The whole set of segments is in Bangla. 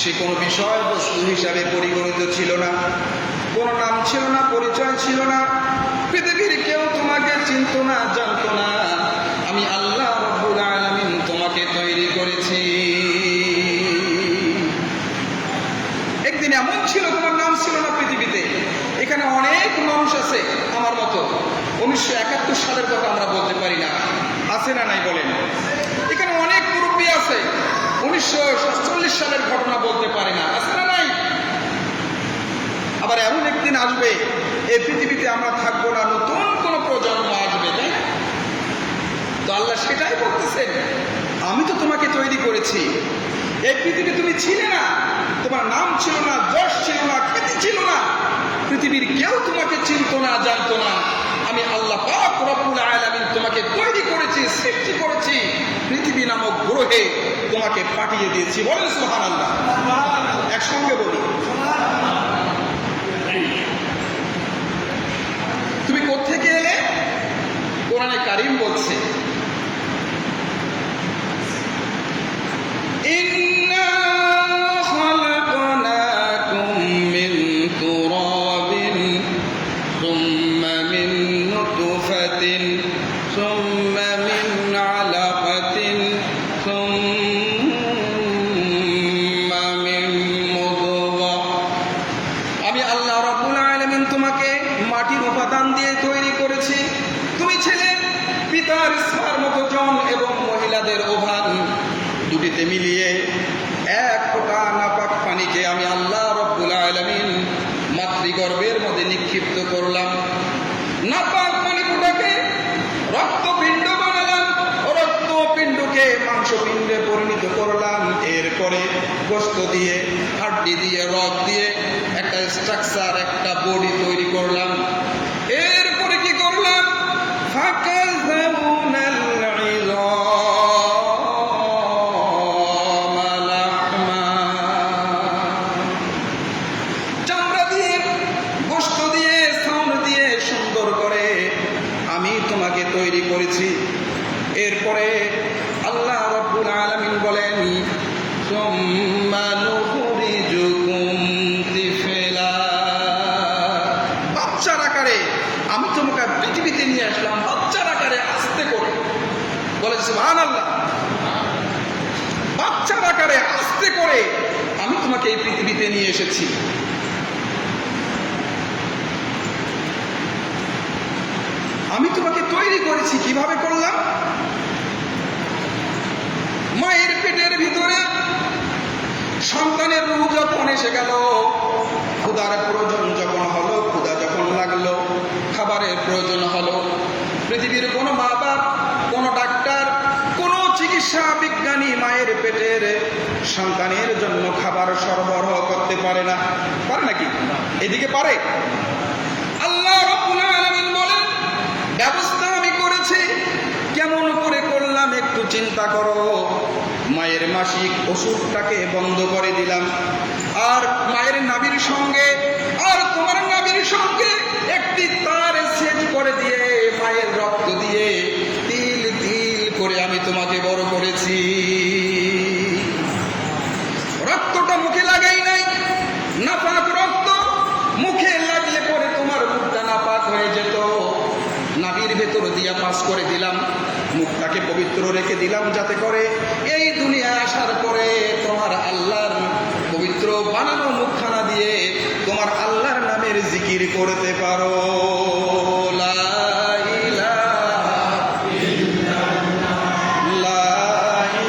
সে কোনো বিষয়বস্তু হিসাবে পরিগণিত ছিল না, কোনো নাম ছিল না, পরিচয় ছিল না, পৃথিবীর কেউ তোমাকে চিনত না, জানত না। আমি আল্লাহ রাব্বুল আলামিন তোমাকে তৈরি করেছি। একদিন এমন ছিল তোমার নাম ছিল না পৃথিবীতে। এখানে অনেক মানুষ আছে আমার মতো, 1971 সালের কথা আমরা বলতে পারি না, আছে না নাই বলেন? এখানে অনেক মুরব্বী আছে 1947 সালের ঘটনা বলতে পারে না, আছে না নাই? আবার এমন একদিন আসবে এই পৃথিবীতে আমরা থাকবো না, নতুন কোন প্রজন্ম আসবে, তাই না? তো আল্লাহ সেটাই বলতেছেন, আমি তো তোমাকে তৈরি করেছি। এই পৃথিবী তুমি ছিলে না, তোমার নাম ছিল না, যশ ছিল না, খ্যাতি ছিল না, পৃথিবীর কেউ তোমাকে চিনত না, জানতো না। আমি আল্লাহ পাক রব্বুল আলামিন তোমাকে তৈরি করেছি, সৃষ্টি করেছি, পৃথিবী নামক গ্রহে তোমাকে পাঠিয়ে দিয়েছি। বলেন সুবহানাল্লাহ। একসঙ্গে বলি, তুমি কোত্থেকে এলে? কোরআনে কারীম বলছে, ইন্না খালাকনাকুম মিন তুরাবিন সুম্মা মিন নুতফাতিন সুম্মা মিন আলাকাতিন সুম্মা মিন মুদগা। আমি আল্লাহ রাব্বুল আলামিন তোমাকে মাটির উপাদান দিয়ে তৈরি করেছি। তুমি ছিলে পিতার স্পার্মোজন এবং মহিলাদের ওভান, দুটিতে মিলিয়ে এক ফোঁটা নাপাক পানিকে আমি আল্লাহ রাব্বুল আলামিন মাতৃগর্ভের মধ্যে নিক্ষিপ্ত করলাম। নাপাক পানি ফোঁটাকে রক্তপিণ্ড বানালাম, রক্তপিণ্ডকে মাংসপিণ্ডে পরিণত করলাম। এরপরে গোশত দিয়ে, হাড্ডি দিয়ে, রগ দিয়ে একটা স্ট্রাকচার, একটা বডি তৈরি করলাম। এরপরে কি করলাম? ফাকাযাউনাল ইযামা লাহমা, চামড়া দিয়ে, গোশত দিয়ে, ছাউন দিয়ে সুন্দর করে আমি তোমাকে তৈরি করেছি। এরপরে আল্লাহ রাব্বুল আলামিন বলেন, সুম্মা নুখরিজুকুম তিফলা, বাচ্চার আকারে আমি তোমাকে পৃথিবীতে নিয়ে আসলাম, বাচ্চার আকারে, আস্তে করে। বলে সুবহানাল্লাহ। বাচ্চার আকারে আস্তে করে আমি তোমাকে এই পৃথিবীতে নিয়ে এসেছি। আমি তোমাকে তৈরি করেছি। কিভাবে করলাম? মায়ের পেটের ভিতরে সন্তানের রূহ যখন এসে গেল, ক্ষুধার প্রয়োজন যখন হলো, ক্ষুধা যখন লাগলো, খাবারের প্রয়োজন হলো, পৃথিবীর কোনো মা বাপ, কোনো ডাক্তার, কোনো চিকিৎসা বিজ্ঞানী মায়ের পেটের সন্তানের জন্য খাবার সরবরাহ করতে পারে না। পারে নাকি? এদিকে পারে? আল্লাহ রাব্বুল আলামিন বলেন, ব্যবস্থা আমি করেছি। কেমন করে করলাম একটু চিন্তা করো। মায়ের মাসিক ওষুধটাকে বন্ধ করে দিলাম, আর মায়ের নাভির সঙ্গে আর তোমার নাভির সঙ্গে একটি তার সেট করে দিয়ে, মায়ের রক্ত দিয়ে তিল তিল করে আমি তোমাকে বড় করেছি। রক্তটা মুখে লাগাই নাই, নাপাক রক্ত। মুখে লাগলে পরে তোমার মুখটা নাপাক হয়ে যেত। নাভির ভেতর দিয়া পাস করে দিলাম, মুখটাকে পবিত্র রেখে দিলাম, যাতে করে এই দুনিয়ায় আসার পরে তোমার আল্লাহর পবিত্র বানানো মুখখানা দিয়ে তোমার আল্লাহর নামের জিকির করতে পারো। লা ইলাহা ইল্লাল্লাহ, লা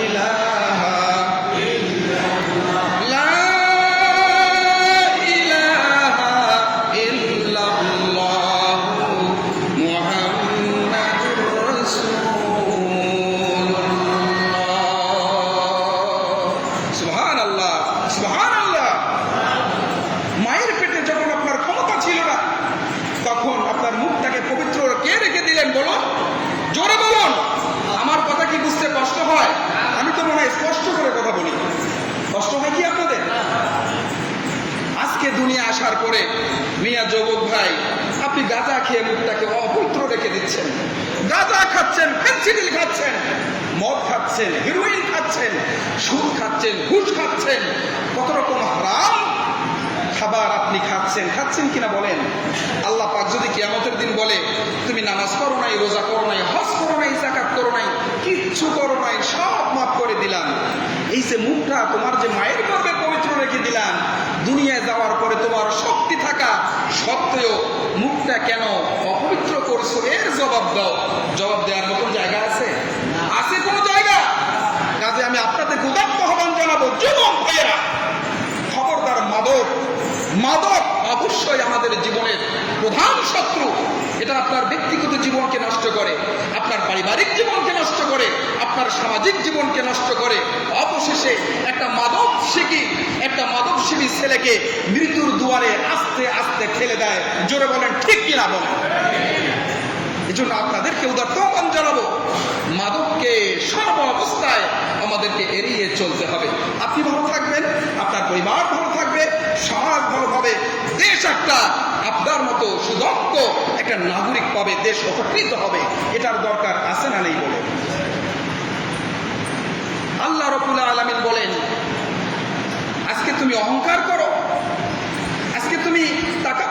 ইলাহা ইল্লাল্লাহ, লা ইলাহা ইল্লাল্লাহ, মুহাম্মাদুর রাসূলুল্লাহ। সুবহানাল্লাহ, সুবহানাল্লাহ। মায়ের পেটে যখন আপনার ক্ষমতা ছিল না, তখন আপনার মুখটাকে পবিত্র কে রেখে দিলেন? বলুন, জোরে বলুন। আমার কথা কি বুঝতে কষ্ট হয়? আমি তো মনে হয় স্পষ্ট করে কথা বলি। কষ্ট হয় কি আপনাদের? আজকে দুনিয়া আসার পরে মিয়া যুবক ভাই, আপনি গাঁজা খেয়ে মুখটাকে অপবিত্র রেখে দিচ্ছেন, গাঁজা খাচ্ছেন, ফেন্সিডিল খাচ্ছেন, মদ খাচ্ছেন, হেরোইন খাচ্ছেন, সুদ খাচ্ছেন, ঘুষ খাচ্ছেন, কত রকম হারাম খাবার আপনি খাচ্ছেন কিনা বলেন? আল্লাহ পাক যদি কিয়ামতের দিন বলে তুমি নামাজ করো নাই, রোজা করো নাই, হজ করো নাই, যাকাত করো নাই, কিচ্ছু করো নাই, সব মাফ করে দিলাম, এই যে মুখটা তোমার যে মায়ের গর্ভে পবিত্র রেখে দিলাম, দুনিয়ায় যাওয়ার পরে তোমার শক্তি থাকা সত্ত্বেও মুখটা কেন অপবিত্র করছো, এর জবাব দাও। জবাব দেওয়ার মতন জায়গা আছে? আছে কোনো জায়গা? কাজে আমি আপনাদের উদাত্ত আহ্বান জানাবো, যুবক ভাইয়েরা, খবরদার মাদক অবশ্যই আমাদের জীবনের প্রধান শত্রু। এটা আপনার ব্যক্তিগত জীবনকে নষ্ট করে, আপনার পারিবারিক জীবনকে নষ্ট করে, আপনার সামাজিক জীবনকে নষ্ট করে। অবশেষে একটা মাদকসেবী ছেলেকে মৃত্যুর দুয়ারে আস্তে আস্তে ঠেলে দেয়। জোরে বলেন ঠিক কিনা বলেন? এই জন্য আপনাদেরকে উদাত্ত আহ্বান জানাবো, মাদককে সর্ব অবস্থায় আমাদেরকে এড়িয়ে চলতে হবে। আপনি ভালো থাকবেন, আপনার পরিবার ভালো থাকবে, সমাজ ভালো হবে, দেশ একটা আপনার মতো সুদক্ষ একটা নাগরিক পাবে, দেশ উপকৃত হবে। এটার দরকার আছে না নেই বলে? আল্লাহ রাব্বুল আলামিন বলেন, আজকে তুমি অহংকার করো, আজকে তুমি টাকা